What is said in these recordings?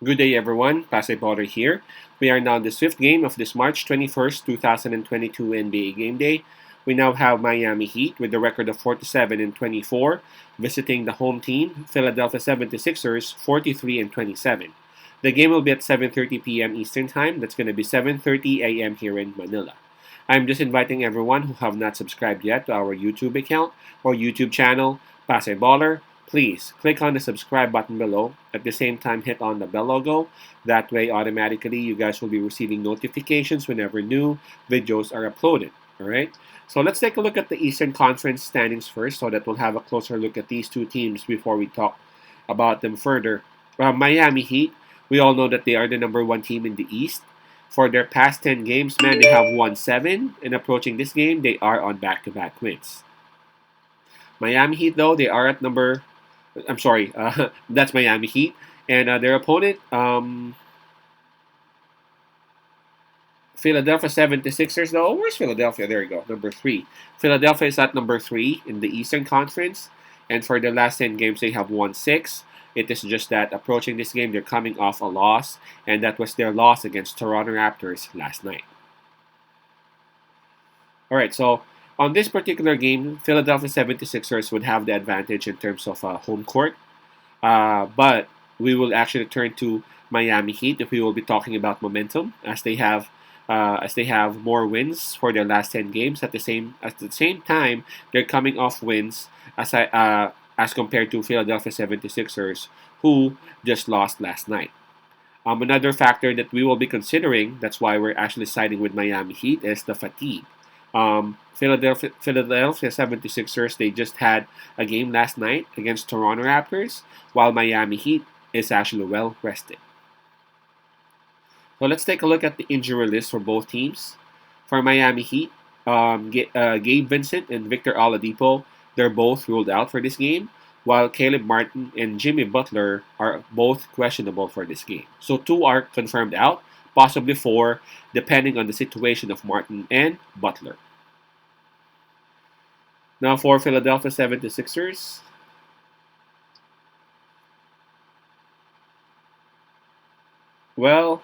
Good day, everyone. Pasay Potter here. We are now in the fifth game of this March 21st, 2022 NBA Game Day. We now have Miami Heat with a record of 47 and 24, visiting the home team, Philadelphia 76ers, 43 and 27. The game will be at 7:30 p.m. Eastern Time. That's going to be 7:30 a.m. here in Manila. I'm just inviting everyone who have not subscribed yet to our YouTube account or YouTube channel, Pasay Baller. Please click on the subscribe button below. At the same time, hit on the bell logo. That way, automatically, you guys will be receiving notifications whenever new videos are uploaded. All right. So let's take a look at the Eastern Conference standings first, so that we'll have a closer look at these two teams before we talk about them further. Miami Heat. We all know that they are the number one team in the East. For their past 10 games, man, they have won 7. And approaching this game, they are on back-to-back wins. Miami Heat, though, they are at number I'm sorry, that's Miami Heat. And their opponent, Philadelphia 76ers, though. Where's Philadelphia? There you go, number 3. Philadelphia is at number 3 in the Eastern Conference. And for the last 10 games, they have won 6. It is just that approaching this game, they're coming off a loss. And that was their loss against Toronto Raptors last night. All right, so on this particular game, Philadelphia 76ers would have the advantage in terms of home court. But we will actually turn to Miami Heat if we will be talking about momentum, as they have more wins for their last 10 games. At the same time, they're coming off wins as compared to Philadelphia 76ers, who just lost last night. Another factor that we will be considering, that's why we're actually siding with Miami Heat, is the fatigue. Philadelphia 76ers, they just had a game last night against Toronto Raptors, while Miami Heat is actually well rested. So let's take a look at the injury list for both teams. For Miami Heat, Gabe Vincent and Victor Oladipo, they're both ruled out for this game, while Caleb Martin and Jimmy Butler are both questionable for this game. So 2 are confirmed out, possibly 4, depending on the situation of Martin and Butler. Now for Philadelphia 76ers. Well,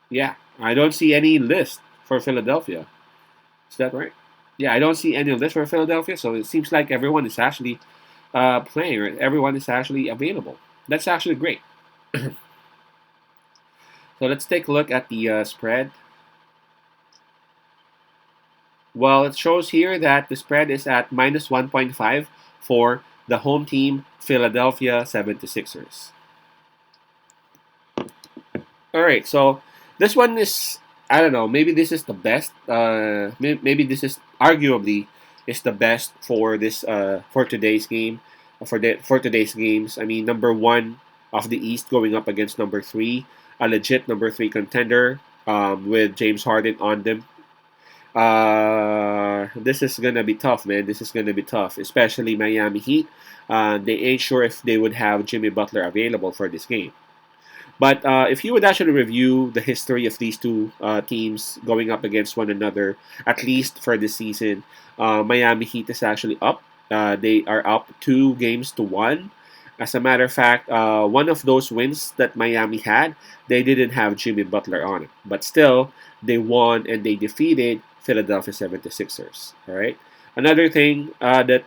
yeah, I don't see any list for Philadelphia. Is that right? Yeah, I don't see any list for Philadelphia, so it seems like everyone is actually playing, or everyone is actually available. That's actually great. So let's take a look at the spread. Well, it shows here that the spread is at minus 1.5 for the home team, Philadelphia 76ers. All right, so this one is, I don't know, maybe this is the best. Maybe this is arguably is the best for this for today's game, for today's games. I mean, number 1 of the East going up against number 3, a legit number 3 contender with James Harden on them. This is gonna be tough, man. This is gonna be tough, especially Miami Heat. They ain't sure if they would have Jimmy Butler available for this game. But if you would actually review the history of these two teams going up against one another, at least for this season, Miami Heat is actually up. They are up 2 games to 1. As a matter of fact, one of those wins that Miami had, they didn't have Jimmy Butler on it. But still, they won and they defeated Philadelphia 76ers. All right. Another thing that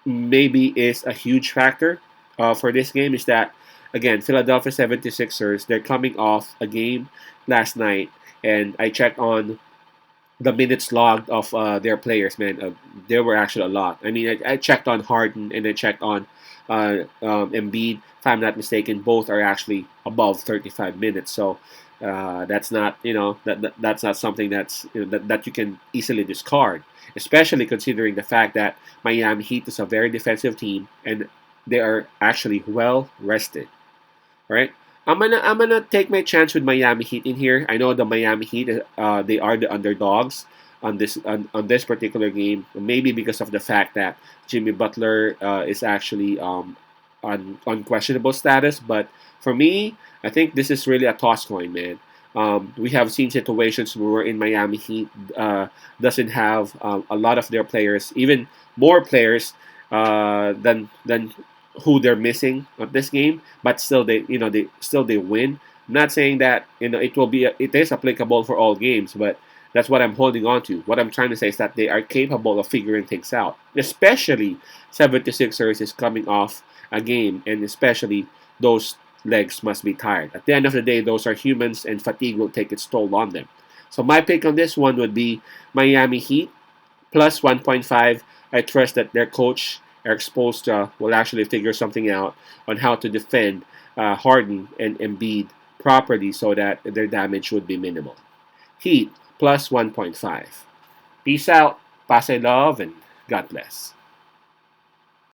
maybe is a huge factor for this game is that, again, Philadelphia 76ers, they're coming off a game last night, and I checked on the minutes logged of their players, man. There were actually a lot. I mean, I checked on Harden and I checked on Embiid. If I'm not mistaken, both are actually above 35 minutes. So that's not, that's not something that you can easily discard, especially considering the fact that Miami Heat is a very defensive team and they are actually well rested. All right. I'm gonna take my chance with Miami Heat in here. I know the Miami Heat, they are the underdogs on this particular game. Maybe because of the fact that Jimmy Butler is actually on questionable status. But for me, I think this is really a toss coin, man. We have seen situations where in Miami Heat doesn't have a lot of their players, even more players than who they're missing of this game, but still they win. I'm not saying that it is applicable for all games, but that's what I'm holding on to. What I'm trying to say is that they are capable of figuring things out, especially 76ers is coming off a game, and especially those legs must be tired. At the end of the day, those are humans, and fatigue will take its toll on them. So my pick on this one would be Miami Heat plus 1.5. I trust that their coach Eric Spoelstra will actually figure something out on how to defend Harden and Embiid properly so that their damage would be minimal. Heat plus 1.5. Peace out, pass love, and God bless.